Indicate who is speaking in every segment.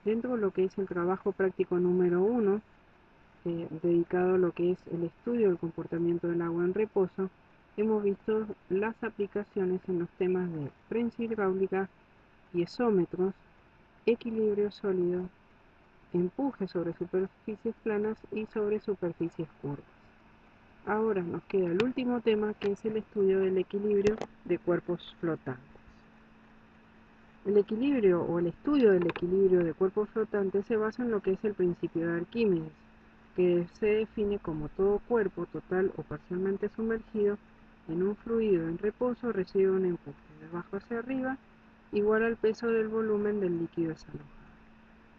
Speaker 1: Dentro de lo que es el trabajo práctico número 1, dedicado a lo que es el estudio del comportamiento del agua en reposo, hemos visto las aplicaciones en los temas de prensa hidráulica, piezómetros, equilibrio sólido, empuje sobre superficies planas y sobre superficies curvas. Ahora nos queda el último tema, que es el estudio del equilibrio de cuerpos flotantes. El equilibrio o el estudio del equilibrio de cuerpos flotantes se basa en lo que es el principio de Arquímedes, que se define como todo cuerpo total o parcialmente sumergido en un fluido en reposo recibe un empuje de abajo hacia arriba igual al peso del volumen del líquido desalojado.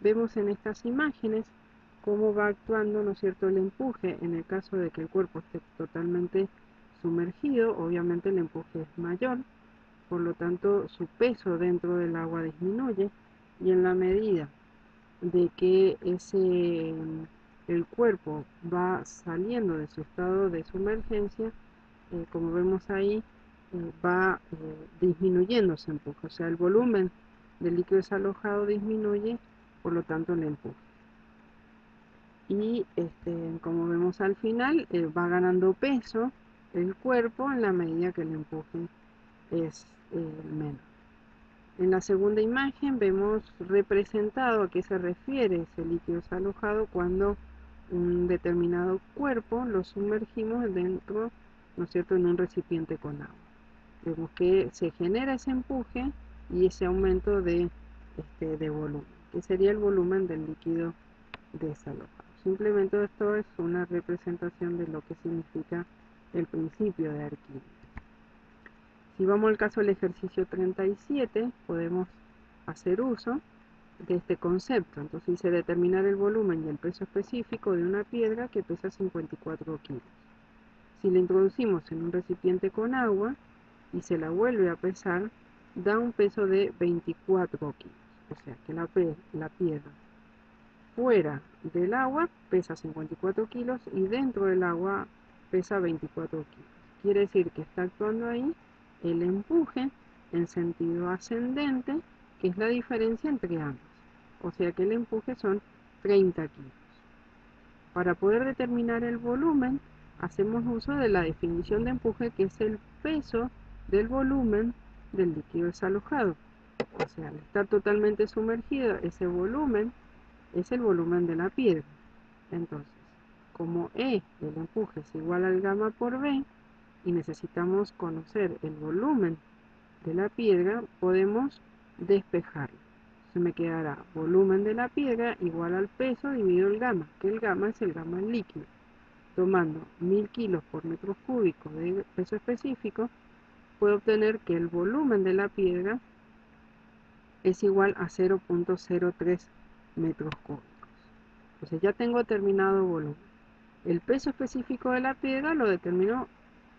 Speaker 1: Vemos en estas imágenes cómo va actuando, ¿no es cierto?, el empuje. En el caso de que el cuerpo esté totalmente sumergido, obviamente el empuje es mayor, por lo tanto su peso dentro del agua disminuye, y en la medida de que el cuerpo va saliendo de su estado de sumergencia, como vemos ahí, va disminuyendo ese empuje, o sea, el volumen del líquido desalojado disminuye, por lo tanto el empuje. Y como vemos al final, va ganando peso el cuerpo en la medida que el empuje es menor. En la segunda imagen vemos representado a qué se refiere ese líquido desalojado cuando un determinado cuerpo lo sumergimos dentro, ¿no es cierto?, en un recipiente con agua. Vemos que se genera ese empuje y ese aumento de volumen, que sería el volumen del líquido desalojado. Simplemente esto es una representación de lo que significa el principio de Arquímedes. Si vamos al caso del ejercicio 37, podemos hacer uso de este concepto. Entonces dice determinar el volumen y el peso específico de una piedra que pesa 54 kilos. Si la introducimos en un recipiente con agua y se la vuelve a pesar, da un peso de 24 kilos. O sea que la piedra fuera del agua pesa 54 kilos y dentro del agua pesa 24 kilos. Quiere decir que está actuando ahí el empuje en sentido ascendente, que es la diferencia entre ambas. O sea que el empuje son 30 kilos. Para poder determinar el volumen, hacemos uso de la definición de empuje, que es el peso del volumen del líquido desalojado. O sea, al estar totalmente sumergido, ese volumen es el volumen de la piedra. Entonces, como E, el empuje, es igual al gamma por B, y necesitamos conocer el volumen de la piedra, podemos despejarlo. Se me quedará volumen de la piedra igual al peso dividido el gamma, que el gamma es el gamma líquido. Tomando 1000 kilos por metro cúbico de peso específico, puedo obtener que el volumen de la piedra es igual a 0.03 metros cúbicos. Entonces ya tengo determinado volumen. El peso específico de la piedra lo determino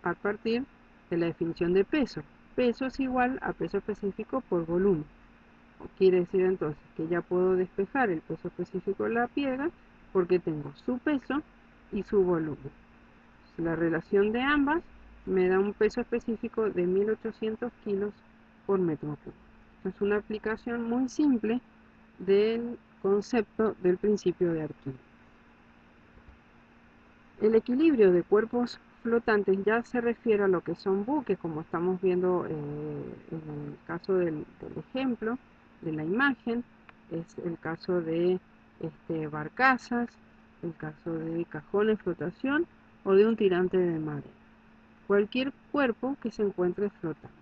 Speaker 1: a partir de la definición de peso. Peso es igual a peso específico por volumen. Quiere decir entonces que ya puedo despejar el peso específico de la piedra porque tengo su peso y su volumen. La relación de ambas me da un peso específico de 1800 kilos por metro cúbico. Es una aplicación muy simple del concepto del principio de Arquímedes. El equilibrio de cuerpos flotantes ya se refiere a lo que son buques, como estamos viendo en el caso del ejemplo, de la imagen, es el caso de barcazas, el caso de cajones de flotación o de un tirante de madera. Cualquier cuerpo que se encuentre flotando.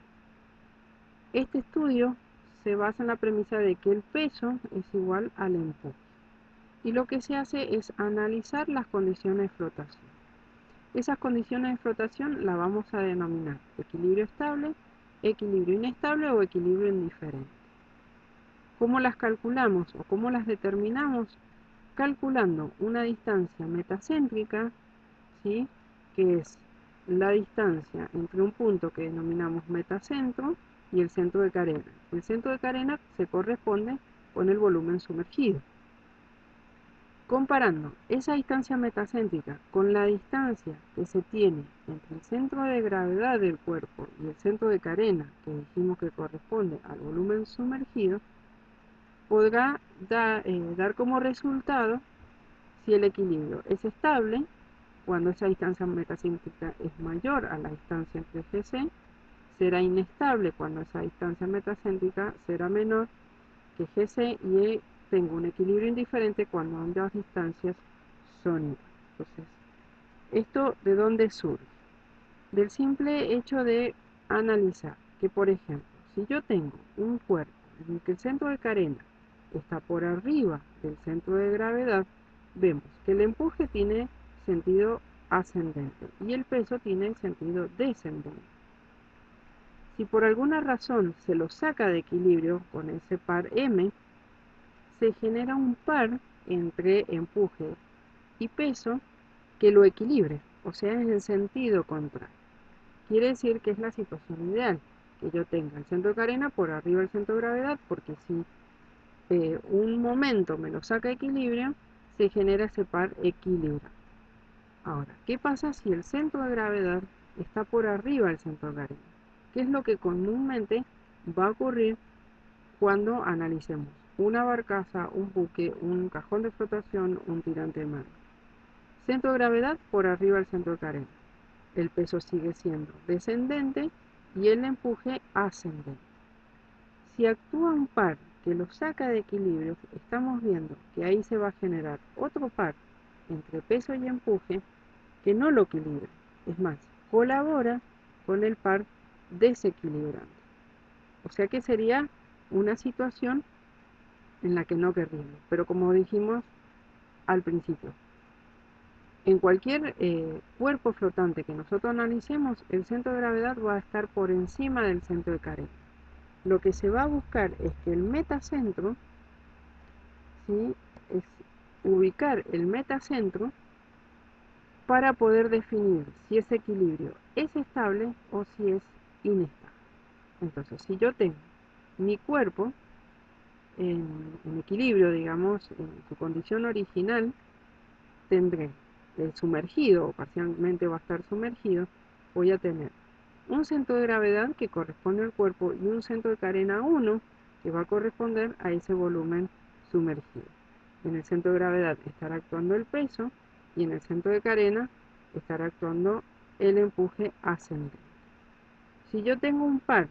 Speaker 1: Este estudio se basa en la premisa de que el peso es igual al empuje. Y lo que se hace es analizar las condiciones de flotación. Esas condiciones de flotación las vamos a denominar equilibrio estable, equilibrio inestable o equilibrio indiferente. ¿Cómo las calculamos o cómo las determinamos? Calculando una distancia metacéntrica, ¿sí?, que es la distancia entre un punto que denominamos metacentro y el centro de carena. El centro de carena se corresponde con el volumen sumergido. Comparando esa distancia metacéntrica con la distancia que se tiene entre el centro de gravedad del cuerpo y el centro de carena, que dijimos que corresponde al volumen sumergido, podrá dar como resultado si el equilibrio es estable, cuando esa distancia metacéntrica es mayor a la distancia entre GC, será inestable cuando esa distancia metacéntrica será menor que GC y tengo un equilibrio indiferente cuando ambas distancias son iguales. Entonces, ¿esto de dónde surge? Del simple hecho de analizar que, por ejemplo, si yo tengo un cuerpo en el que el centro de carena está por arriba del centro de gravedad, vemos que el empuje tiene sentido ascendente y el peso tiene sentido descendente. Si por alguna razón se lo saca de equilibrio con ese par M, se genera un par entre empuje y peso que lo equilibre, o sea, en el sentido contrario. Quiere decir que es la situación ideal, que yo tenga el centro de carena por arriba del centro de gravedad, porque si un momento me lo saca de equilibrio, se genera ese par equilibrado. Ahora, ¿qué pasa si el centro de gravedad está por arriba del centro de carena? ¿Qué es lo que comúnmente va a ocurrir cuando analicemos una barcaza, un buque, un cajón de flotación, un tirante de mano? Centro de gravedad por arriba del centro de carena. El peso sigue siendo descendente y el empuje ascendente. Si actúa un par que lo saca de equilibrio, estamos viendo que ahí se va a generar otro par entre peso y empuje que no lo equilibra. Es más, colabora con el par desequilibrante. O sea que sería una situación en la que no querríamos. Pero como dijimos al principio, en cualquier cuerpo flotante que nosotros analicemos, el centro de gravedad va a estar por encima del centro de carena. Lo que se va a buscar es que el metacentro, ¿sí?, es ubicar el metacentro para poder definir si ese equilibrio es estable o si es inestable. Entonces, si yo tengo mi cuerpo en equilibrio, digamos, en su condición original, tendré sumergido o parcialmente va a estar sumergido, voy a tener un centro de gravedad que corresponde al cuerpo y un centro de carena 1 que va a corresponder a ese volumen sumergido. En el centro de gravedad estará actuando el peso y en el centro de carena estará actuando el empuje ascendente. Si yo tengo un par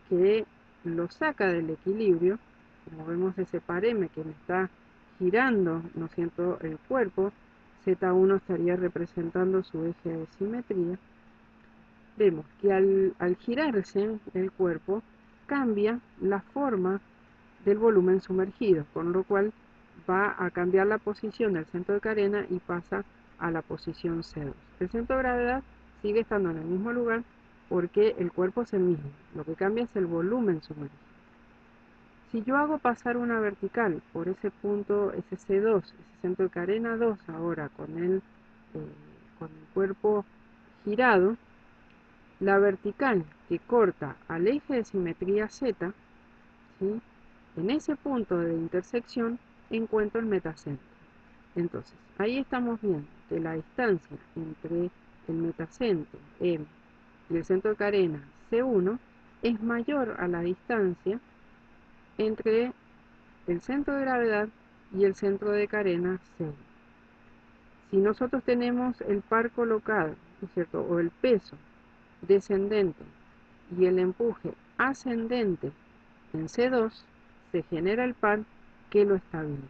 Speaker 1: que lo saca del equilibrio, como vemos ese par M que me está girando, ¿no es cierto?, el cuerpo, Z1 estaría representando su eje de simetría. Vemos que al girarse el cuerpo cambia la forma del volumen sumergido, con lo cual va a cambiar la posición del centro de carena y pasa a la posición C2. El centro de gravedad sigue estando en el mismo lugar porque el cuerpo es el mismo, lo que cambia es el volumen sumergido. Si yo hago pasar una vertical por ese punto, ese C2, ese centro de carena 2, ahora con el cuerpo girado, la vertical que corta al eje de simetría Z, ¿sí?, en ese punto de intersección encuentro el metacentro. Entonces, ahí estamos viendo que la distancia entre el metacentro M y el centro de carena C1 es mayor a la distancia entre el centro de gravedad y el centro de carena C1. Si nosotros tenemos el par colocado, ¿no es cierto?, o el peso descendente y el empuje ascendente en C2, se genera el par que lo estabiliza.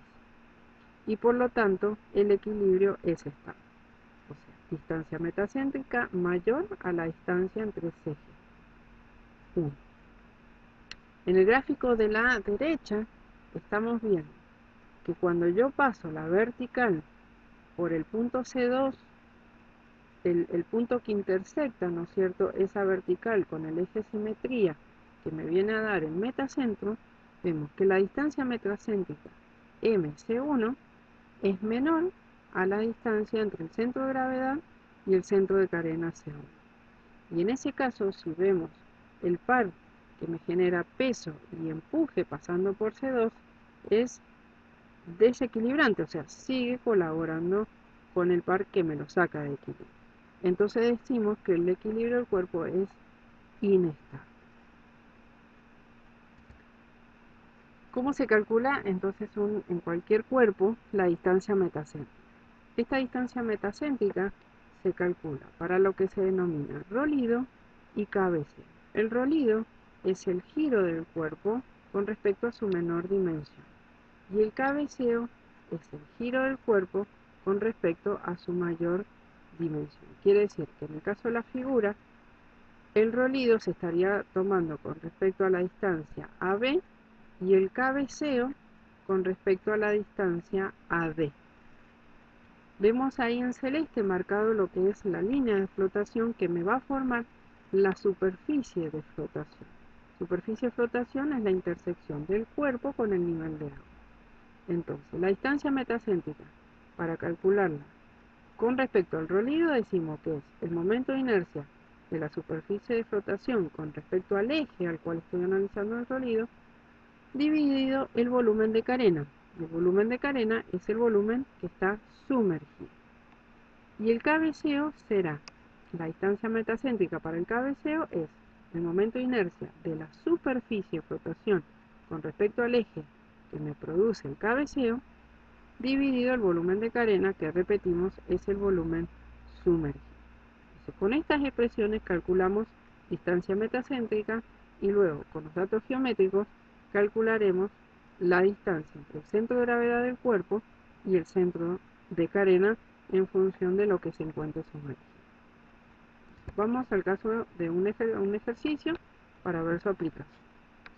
Speaker 1: Y por lo tanto, el equilibrio es estable. O sea, distancia metacéntrica mayor a la distancia entre ejes. 1. En el gráfico de la derecha, estamos viendo que cuando yo paso la vertical por el punto C2, el punto que intersecta, ¿no es cierto?, esa vertical con el eje de simetría que me viene a dar el metacentro, vemos que la distancia metacéntrica MC1 es menor a la distancia entre el centro de gravedad y el centro de carena C1. Y en ese caso, si vemos el par que me genera peso y empuje pasando por C2, es desequilibrante, o sea, sigue colaborando con el par que me lo saca de equilibrio. Entonces decimos que el equilibrio del cuerpo es inestable. ¿Cómo se calcula entonces en cualquier cuerpo la distancia metacéntrica? Esta distancia metacéntrica se calcula para lo que se denomina rolido y cabeceo. El rolido es el giro del cuerpo con respecto a su menor dimensión y el cabeceo es el giro del cuerpo con respecto a su mayor dimensión. Quiere decir que en el caso de la figura, el rolido se estaría tomando con respecto a la distancia AB y el cabeceo con respecto a la distancia AD. Vemos ahí en celeste marcado lo que es la línea de flotación que me va a formar la superficie de flotación. Superficie de flotación es la intersección del cuerpo con el nivel de agua. Entonces, la distancia metacéntrica, para calcularla con respecto al rolido, decimos que es el momento de inercia de la superficie de flotación con respecto al eje al cual estoy analizando el rolido, dividido el volumen de carena. El volumen de carena es el volumen que está sumergido. Y el cabeceo será, la distancia metacéntrica para el cabeceo es el momento de inercia de la superficie de flotación con respecto al eje que me produce el cabeceo, dividido el volumen de carena, que repetimos es el volumen sumergido. Entonces, con estas expresiones calculamos distancia metacéntrica y luego con los datos geométricos calcularemos la distancia entre el centro de gravedad del cuerpo y el centro de carena en función de lo que se encuentre sumergido. Vamos al caso de un ejercicio para ver su aplicación.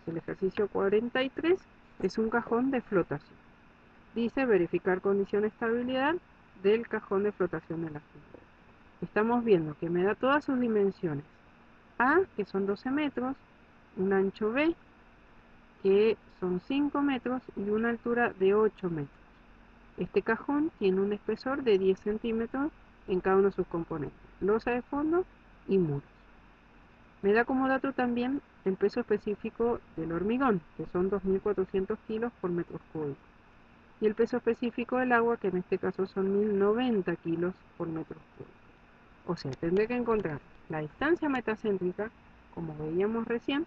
Speaker 1: El ejercicio 43 es un cajón de flotación. Dice verificar condición de estabilidad del cajón de flotación de la figura. Estamos viendo que me da todas sus dimensiones. A, que son 12 metros, un ancho B, que son 5 metros, y una altura de 8 metros. Este cajón tiene un espesor de 10 centímetros en cada uno de sus componentes, losa de fondo y muros. Me da como dato también el peso específico del hormigón, que son 2.400 kilos por metro cúbico, y el peso específico del agua, que en este caso son 1.090 kilos por metro cúbico. O sea, tendré que encontrar la distancia metacéntrica, como veíamos recién,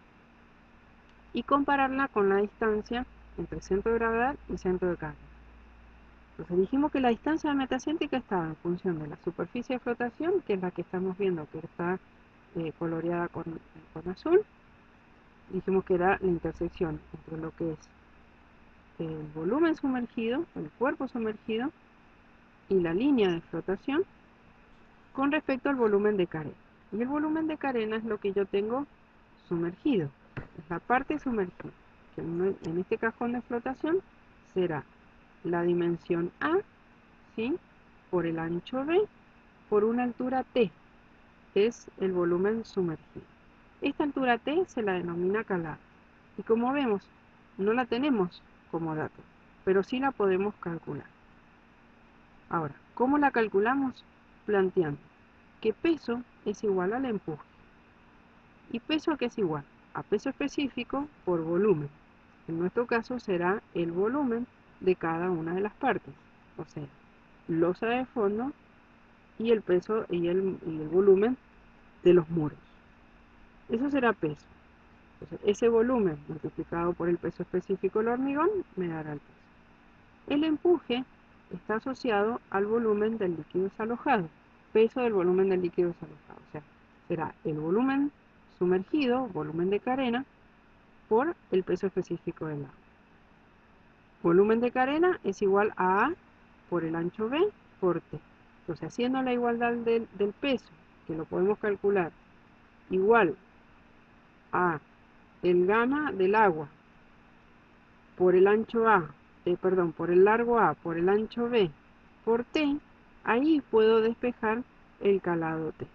Speaker 1: y compararla con la distancia entre centro de gravedad y centro de carga. Entonces dijimos que la distancia metacéntrica estaba en función de la superficie de flotación, que es la que estamos viendo que está coloreada con azul. Dijimos que era la intersección entre lo que es el volumen sumergido, el cuerpo sumergido, y la línea de flotación con respecto al volumen de carena. Y el volumen de carena es lo que yo tengo sumergido, es la parte sumergida, que en este cajón de flotación será la dimensión A, ¿sí?, por el ancho B, por una altura T, que es el volumen sumergido. Esta altura T se la denomina calado, y como vemos, no la tenemos como dato, pero sí la podemos calcular. Ahora, ¿cómo la calculamos? Planteando que peso es igual al empuje. ¿Y peso qué es igual? A peso específico por volumen. En nuestro caso será el volumen de cada una de las partes, o sea, losa de fondo y el peso y el volumen de los muros. Eso será peso. Entonces, ese volumen multiplicado por el peso específico del hormigón me dará el peso. El empuje está asociado al volumen del líquido desalojado, peso del volumen del líquido desalojado, o sea, será el volumen sumergido, volumen de carena, por el peso específico del agua. Volumen de carena es igual a A por el ancho B por T. Entonces, haciendo la igualdad del peso, que lo podemos calcular, igual a el gamma del agua por el ancho A, por el largo A por el ancho B por T, ahí puedo despejar el calado T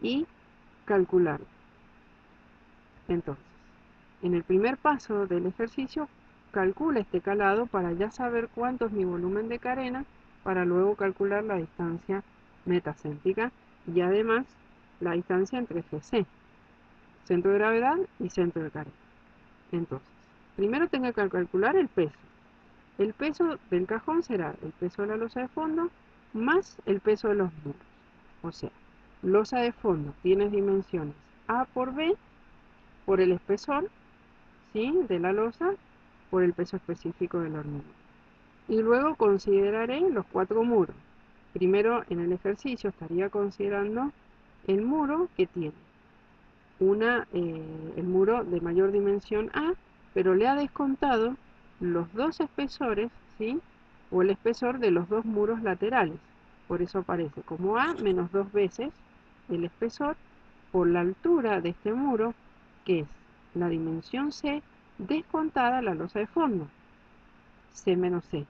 Speaker 1: y calcularlo. Entonces, en el primer paso del ejercicio, calcula este calado para ya saber cuánto es mi volumen de carena, para luego calcular la distancia metacéntrica y además la distancia entre GC, centro de gravedad y centro de carena. Entonces, primero tengo que calcular el peso. El peso del cajón será el peso de la losa de fondo más el peso de los muros. O sea, losa de fondo tiene dimensiones A por B por el espesor, ¿sí?, de la losa, por el peso específico del hormigón. Y luego consideraré los 4 muros. Primero en el ejercicio estaría considerando el muro que tiene el muro de mayor dimensión A, pero le ha descontado los dos espesores, ¿sí? O el espesor de los dos muros laterales. Por eso aparece como A menos 2 veces el espesor por la altura de este muro, que es la dimensión C descontada la losa de fondo, C menos C.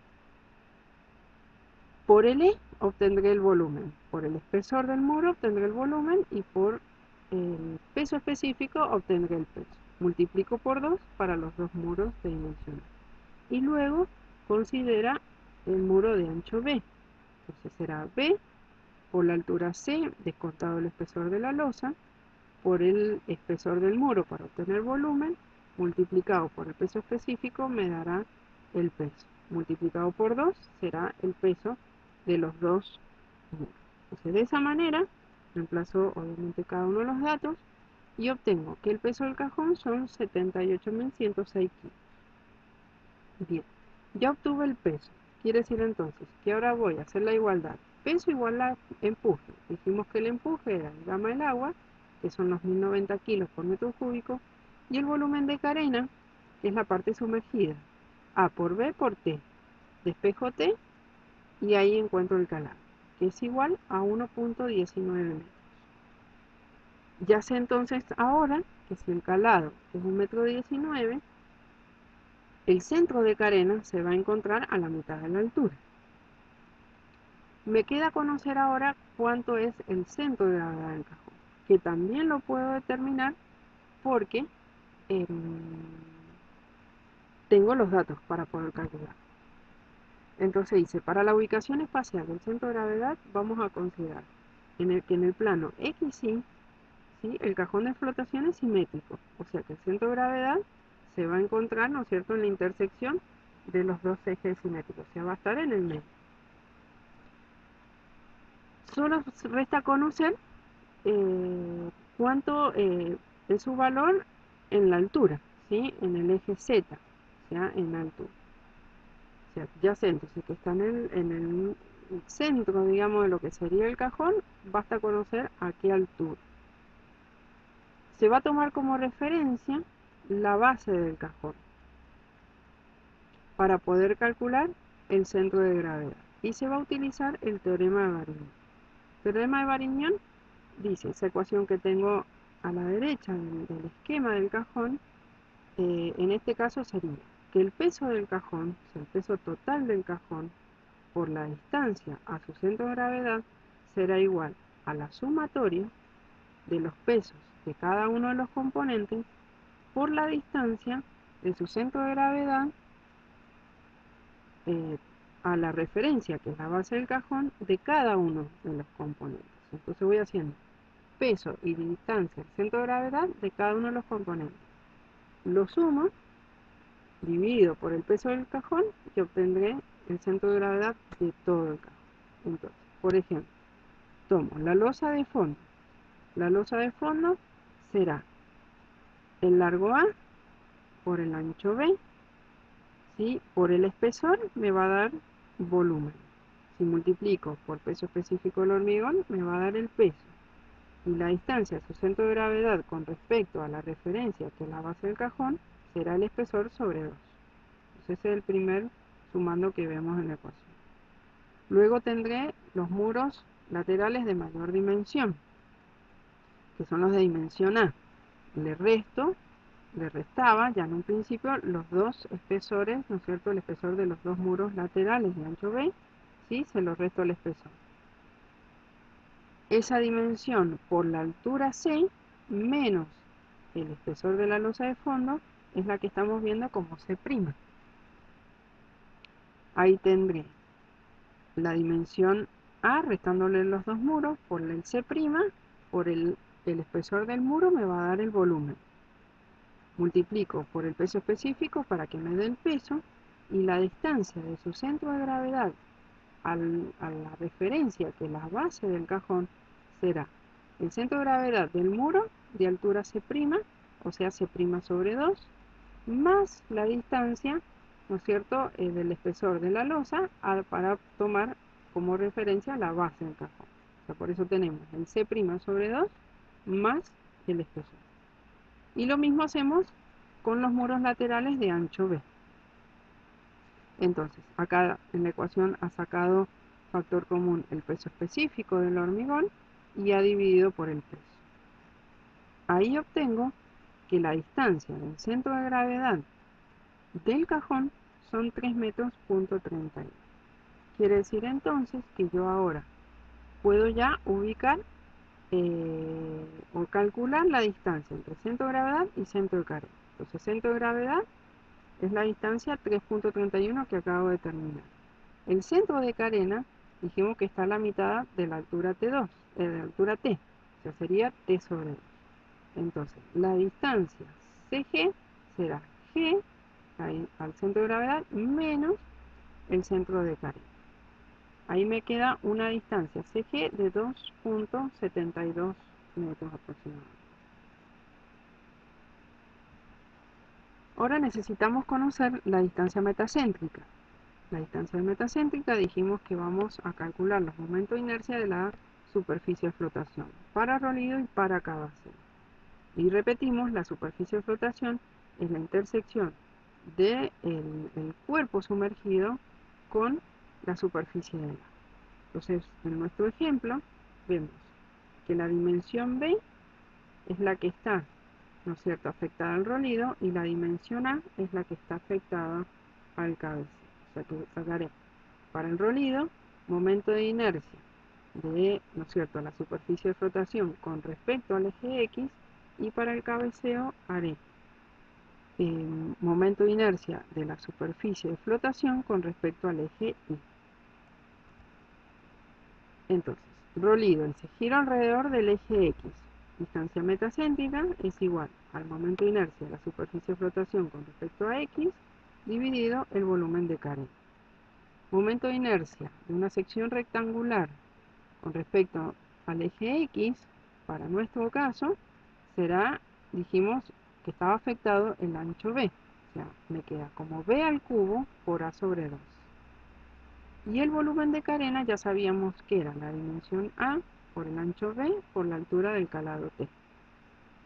Speaker 1: Por el E obtendré el volumen, por el espesor del muro obtendré el volumen y por el peso específico obtendré el peso. Multiplico por 2 para los dos muros de dimensión A. Y luego considera el muro de ancho B. Entonces será B por la altura C descontado el espesor de la losa, por el espesor del muro para obtener volumen, multiplicado por el peso específico me dará el peso. Multiplicado por 2 será el peso de los dos muros. Entonces de esa manera reemplazo obviamente cada uno de los datos y obtengo que el peso del cajón son 78.106 kilos. Bien, ya obtuve el peso. Quiere decir entonces que ahora voy a hacer la igualdad. Peso igual a empuje. Dijimos que el empuje era el gamma del agua, que son los 1090 kilos por metro cúbico, y el volumen de carena, que es la parte sumergida. A por B por T. Despejo T y ahí encuentro el calado, que es igual a 1.19 metros. Ya sé entonces ahora que si el calado es 1,19 m, el centro de carena se va a encontrar a la mitad de la altura. Me queda conocer ahora cuánto es el centro de gravedad del cajón, que también lo puedo determinar porque tengo los datos para poder calcular. Entonces dice, para la ubicación espacial del centro de gravedad vamos a considerar que en el plano XY, ¿sí?, el cajón de flotación es simétrico, o sea que el centro de gravedad se va a encontrar, ¿no es cierto?, en la intersección de los dos ejes simétricos, o sea, va a estar en el medio. Solo resta conocer cuánto es su valor en la altura, ¿sí?, en el eje Z, o sea, en altura. O sea, ya sé entonces que está en el centro, digamos, de lo que sería el cajón, basta conocer a qué altura. Se va a tomar como referencia la base del cajón para poder calcular el centro de gravedad. Y se va a utilizar el teorema de Varignon. El teorema de Varignon dice, esa ecuación que tengo a la derecha del esquema del cajón, en este caso sería que el peso del cajón, o sea, el peso total del cajón, por la distancia a su centro de gravedad, será igual a la sumatoria de los pesos de cada uno de los componentes por la distancia de su centro de gravedad a la referencia, que es la base del cajón, de cada uno de los componentes. Entonces voy haciendo peso y distancia del centro de gravedad de cada uno de los componentes. Lo sumo, dividido por el peso del cajón, y obtendré el centro de gravedad de todo el cajón. Entonces, por ejemplo, tomo la losa de fondo. La losa de fondo será el largo A por el ancho B, ¿sí?, por el espesor me va a dar volumen. Si multiplico por peso específico del hormigón, me va a dar el peso. Y la distancia a su centro de gravedad con respecto a la referencia, que es la base del cajón, será el espesor sobre 2. Entonces ese es el primer sumando que vemos en la ecuación. Luego tendré los muros laterales de mayor dimensión, que son los de dimensión A. Le restaba ya en un principio los dos espesores, ¿no es cierto?, el espesor de los dos muros laterales de ancho B, ¿sí?, se lo resto al espesor. Esa dimensión por la altura C menos el espesor de la losa de fondo es la que estamos viendo como C'. Ahí tendré la dimensión A restándole los dos muros por el C', por el espesor del muro me va a dar el volumen. Multiplico por el peso específico para que me dé el peso, y la distancia de su centro de gravedad a la referencia, que es la base del cajón, será el centro de gravedad del muro de altura C', o sea C' sobre 2, más la distancia, ¿no es cierto?, del espesor de la losa para tomar como referencia la base del cajón. O sea, por eso tenemos el C' sobre 2 más el espesor. Y lo mismo hacemos con los muros laterales de ancho B. Entonces, acá en la ecuación ha sacado factor común el peso específico del hormigón y ha dividido por el peso. Ahí obtengo que la distancia del centro de gravedad del cajón son 3 metros, punto 31. Quiere decir entonces que yo ahora puedo ya ubicar o calcular la distancia entre centro de gravedad y centro de carga. Entonces, centro de gravedad es la distancia 3.31 que acabo de terminar. El centro de carena dijimos que está a la mitad de la altura T2, de la altura T, o sea, sería T sobre 2. Entonces, la distancia CG será G al centro de gravedad menos el centro de carena. Ahí me queda una distancia CG de 2.72 metros aproximadamente. Ahora necesitamos conocer la distancia metacéntrica. La distancia metacéntrica dijimos que vamos a calcular los momentos de inercia de la superficie de flotación para rolido y para cabeceo. Y repetimos, la superficie de flotación es la intersección del cuerpo sumergido con la superficie del agua. Entonces, en nuestro ejemplo, vemos que la dimensión B es la que está, ¿no es cierto?, afectada al rolido, y la dimensión A es la que está afectada al cabeceo. O sea que sacaré para el rolido momento de inercia de, ¿no es cierto?, la superficie de flotación con respecto al eje X, y para el cabeceo haré momento de inercia de la superficie de flotación con respecto al eje Y. Entonces, rolido, se gira alrededor del eje X. Distancia metacéntrica es igual al momento de inercia de la superficie de flotación con respecto a X dividido el volumen de carga. Momento de inercia de una sección rectangular con respecto al eje X, para nuestro caso, será, dijimos, que estaba afectado el ancho B. O sea, me queda como B al cubo por A sobre 2. Y el volumen de carena ya sabíamos que era la dimensión A por el ancho B por la altura del calado T.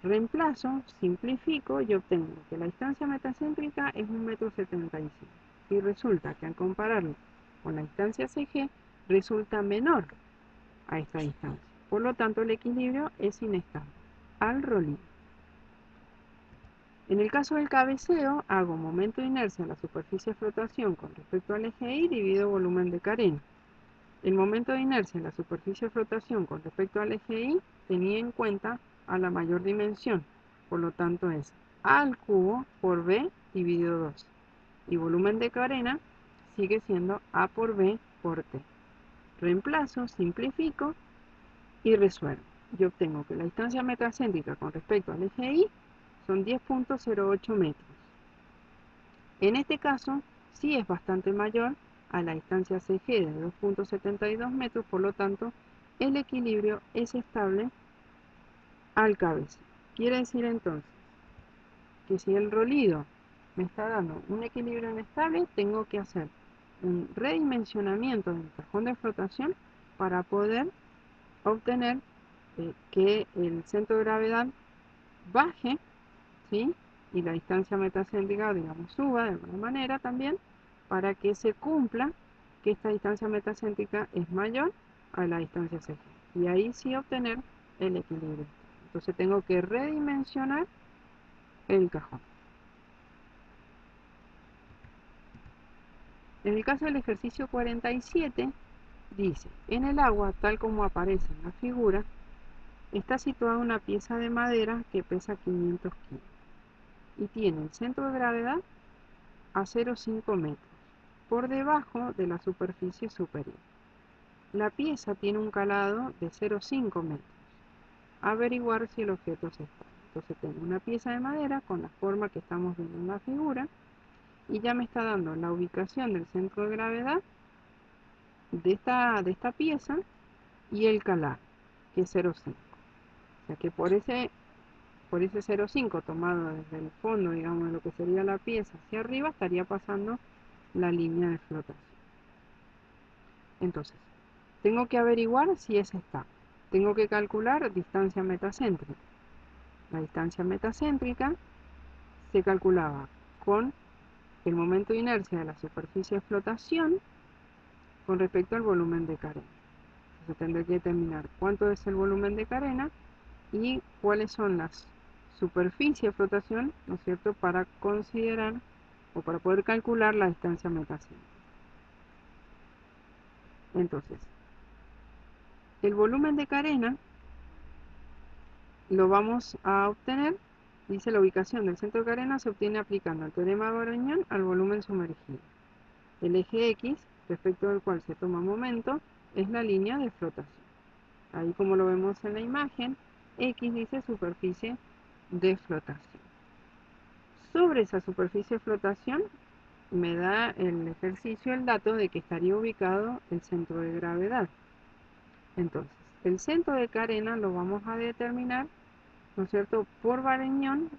Speaker 1: Reemplazo, simplifico y obtengo que la distancia metacéntrica es 1,75 m. Y resulta que al compararlo con la distancia CG, resulta menor a esta distancia. Por lo tanto, el equilibrio es inestable al rolido. En el caso del cabeceo, hago momento de inercia en la superficie de flotación con respecto al eje Y dividido volumen de carena. El momento de inercia en la superficie de flotación con respecto al eje Y tenía en cuenta a la mayor dimensión, por lo tanto es A al cubo por B dividido 2. Y volumen de carena sigue siendo A por B por T. Reemplazo, simplifico y resuelvo. Yo obtengo que la distancia metacéntrica con respecto al eje Y son 10.08 metros. En este caso, sí es bastante mayor a la distancia CG de 2.72 metros, por lo tanto, el equilibrio es estable al cabeceo. Quiere decir entonces que si el rolido me está dando un equilibrio inestable, tengo que hacer un redimensionamiento del cajón de flotación para poder obtener que el centro de gravedad baje, ¿sí?, y la distancia metacéntrica, digamos, suba de alguna manera también, para que se cumpla que esta distancia metacéntrica es mayor a la distancia CG. Y ahí sí obtener el equilibrio. Entonces tengo que redimensionar el cajón. En el caso del ejercicio 47, dice, en el agua, tal como aparece en la figura, está situada una pieza de madera que pesa 500 kilos y tiene el centro de gravedad a 0,5 metros, por debajo de la superficie superior. La pieza tiene un calado de 0,5 metros. Averiguar si el objeto es estable. Entonces tengo una pieza de madera con la forma que estamos viendo en la figura y ya me está dando la ubicación del centro de gravedad de esta pieza y el calado, que es 0,5. O sea que por ese por ese 0,5 tomado desde el fondo, digamos, de lo que sería la pieza hacia arriba, estaría pasando la línea de flotación. Entonces, tengo que averiguar si ese está. Tengo que calcular distancia metacéntrica. La distancia metacéntrica se calculaba con el momento de inercia de la superficie de flotación con respecto al volumen de carena. Entonces tendré que determinar cuánto es el volumen de carena y cuáles son las superficies de flotación, ¿no es cierto?, para considerar o para poder calcular la distancia metacéntrica. Entonces, el volumen de carena lo vamos a obtener, dice la ubicación del centro de carena se obtiene aplicando el teorema de Varignon al volumen sumergido. El eje X, respecto del cual se toma momento, es la línea de flotación. Ahí, como lo vemos en la imagen, X dice superficie de flotación. Sobre esa superficie de flotación me da el ejercicio el dato de que estaría ubicado el centro de gravedad. Entonces, el centro de carena lo vamos a determinar, ¿no es cierto?, por Varignon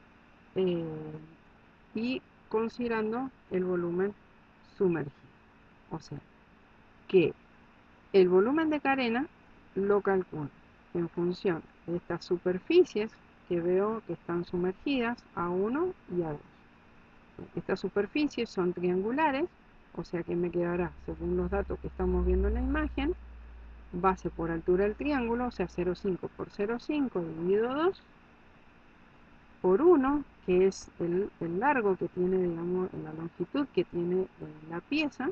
Speaker 1: y considerando el volumen sumergido. O sea, que el volumen de carena lo calculo en función de estas superficies que veo que están sumergidas, A1 y A2. Estas superficies son triangulares, o sea que me quedará, según los datos que estamos viendo en la imagen, base por altura del triángulo, o sea 0,5 por 0,5 dividido 2, por 1, que es el largo que tiene, digamos, la longitud que tiene la pieza,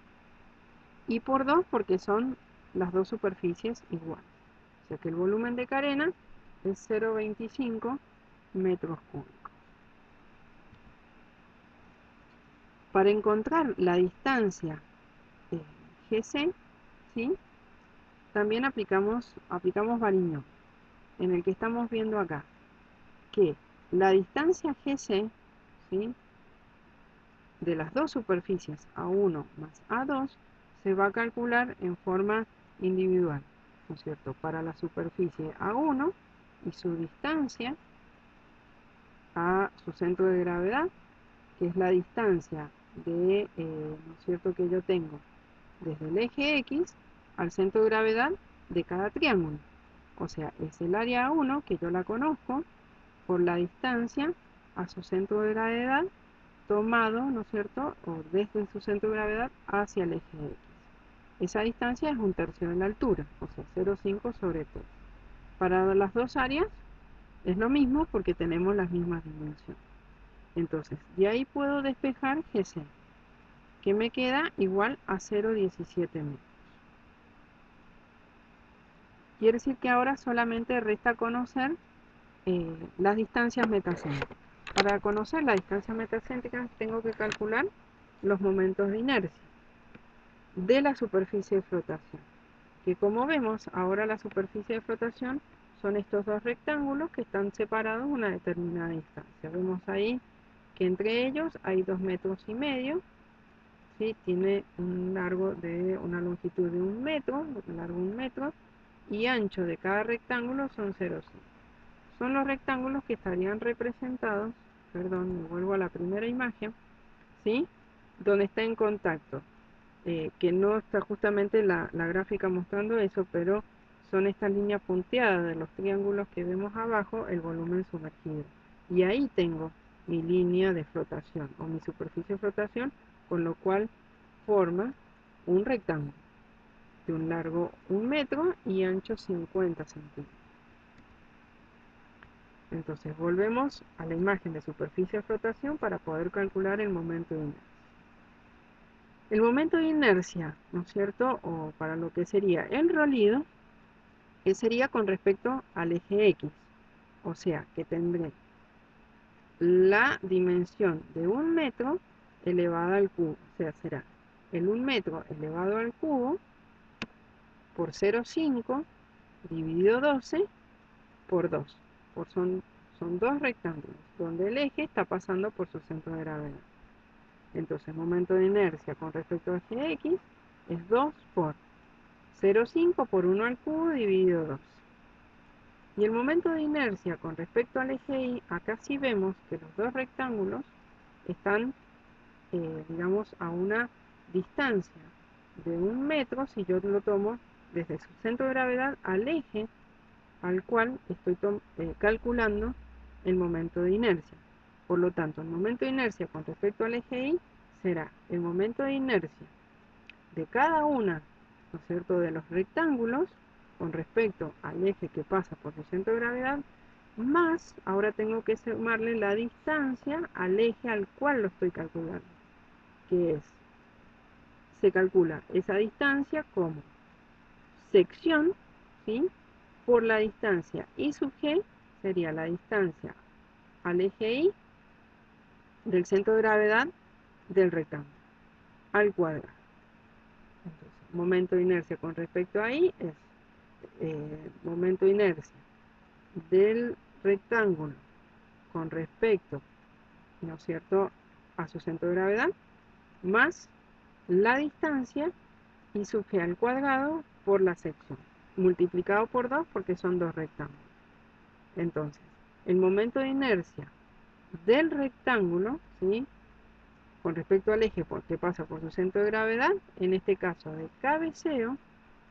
Speaker 1: y por 2 porque son las dos superficies iguales. O sea que el volumen de carena es 0,25 metros cúbicos. Para encontrar la distancia GC, ¿sí?, también aplicamos Varignon, en el que estamos viendo acá que la distancia GC, ¿sí?, de las dos superficies A1 más A2 se va a calcular en forma individual, ¿no es cierto?, para la superficie A1 y su distancia a su centro de gravedad, que es la distancia de, ¿no es cierto?, que yo tengo desde el eje X al centro de gravedad de cada triángulo. O sea, es el área A1, que yo la conozco, por la distancia a su centro de gravedad tomado, ¿no es cierto?, o desde su centro de gravedad hacia el eje X. Esa distancia es 1/3 de la altura, o sea, 0,5 sobre 3. Para las dos áreas es lo mismo porque tenemos las mismas dimensiones. Entonces, de ahí puedo despejar GC, que me queda igual a 0,17 metros. Quiere decir que ahora solamente resta conocer las distancias metacéntricas. Para conocer la distancia metacéntrica tengo que calcular los momentos de inercia de la superficie de flotación, que como vemos ahora la superficie de flotación son estos dos rectángulos que están separados a una determinada distancia. Vemos ahí que entre ellos hay 2,5 metros, ¿sí?, tiene un largo de una longitud de 1 metro, largo 1 metro, y ancho de cada rectángulo son 0,5. Son los rectángulos que estarían representados, perdón, me vuelvo a la primera imagen, ¿sí?, donde está en contacto, que no está justamente la gráfica mostrando eso, pero son estas líneas punteadas de los triángulos que vemos abajo, el volumen sumergido. Y ahí tengo mi línea de flotación, o mi superficie de flotación, con lo cual forma un rectángulo de un largo 1 metro y ancho 50 centímetros. Entonces volvemos a la imagen de superficie de flotación para poder calcular el momento de inercia. El momento de inercia, ¿no es cierto?, o para lo que sería el rolido, que sería con respecto al eje X. O sea, que tendré la dimensión de 1 metro elevada al cubo. O sea, será el 1 metro elevado al cubo por 0,5 dividido 12 por 2. Son dos rectángulos, donde el eje está pasando por su centro de gravedad. Entonces, momento de inercia con respecto al eje X es 2 por 0,5 por 1 al cubo dividido 2. Y el momento de inercia con respecto al eje Y, acá sí vemos que los dos rectángulos están, digamos, a una distancia de 1 metro si yo lo tomo desde su centro de gravedad al eje al cual estoy calculando el momento de inercia. Por lo tanto, el momento de inercia con respecto al eje Y será el momento de inercia de cada una, ¿no es cierto?, de los rectángulos con respecto al eje que pasa por su centro de gravedad, más, ahora tengo que sumarle la distancia al eje al cual lo estoy calculando, que es, se calcula esa distancia como sección, ¿sí?, por la distancia I sub G, sería la distancia al eje Y del centro de gravedad del rectángulo, al cuadrado. Entonces, momento de inercia con respecto a I es momento de inercia del rectángulo con respecto, ¿no es cierto?, a su centro de gravedad, más la distancia I sub G al cuadrado por la sección, multiplicado por 2 porque son dos rectángulos. Entonces, el momento de inercia del rectángulo, ¿sí?, con respecto al eje que pasa por su centro de gravedad, en este caso de cabeceo,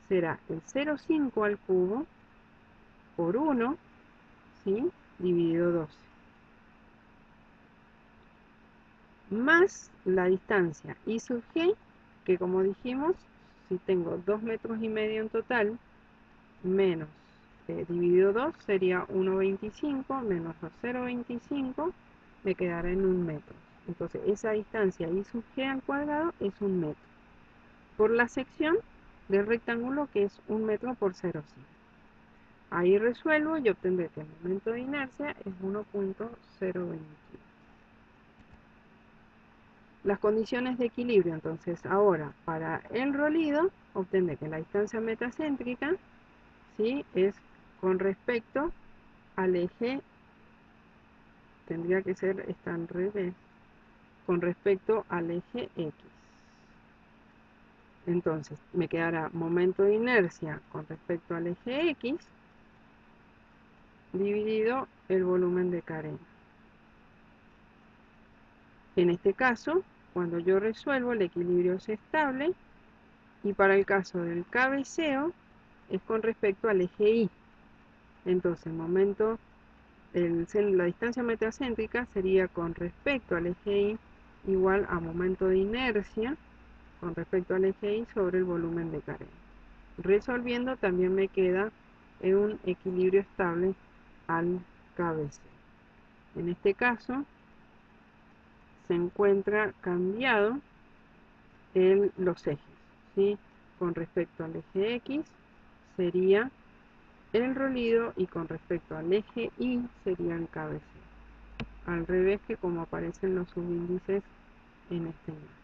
Speaker 1: será el 0,5 al cubo por 1, ¿sí?, dividido 12. Más la distancia I sub G, que como dijimos, si tengo 2,5 metros en total, menos dividido 2 sería 1,25, menos los 0,25, me quedará en 1 metro. Entonces esa distancia I sub G al cuadrado es 1 metro. Por la sección del rectángulo, que es 1 metro por 0,5. Ahí resuelvo y obtendré que el momento de inercia es 1.021. Las condiciones de equilibrio, entonces, ahora, para el rolido, obtendré que la distancia metacéntrica, ¿sí?, es con respecto al eje, tendría que ser, está al revés, con respecto al eje X. Entonces, me quedará momento de inercia con respecto al eje X dividido el volumen de carena. En este caso, cuando yo resuelvo, el equilibrio es estable, y para el caso del cabeceo es con respecto al eje Y. Entonces, el momento, la distancia metacéntrica sería con respecto al eje Y igual a momento de inercia con respecto al eje Y sobre el volumen de carena. Resolviendo también me queda un equilibrio estable al cabeceo. En este caso se encuentra cambiado los ejes, ¿sí? Con respecto al eje X sería el rolido y con respecto al eje Y sería el cabeceo. Al revés que como aparecen los subíndices en este ejemplo.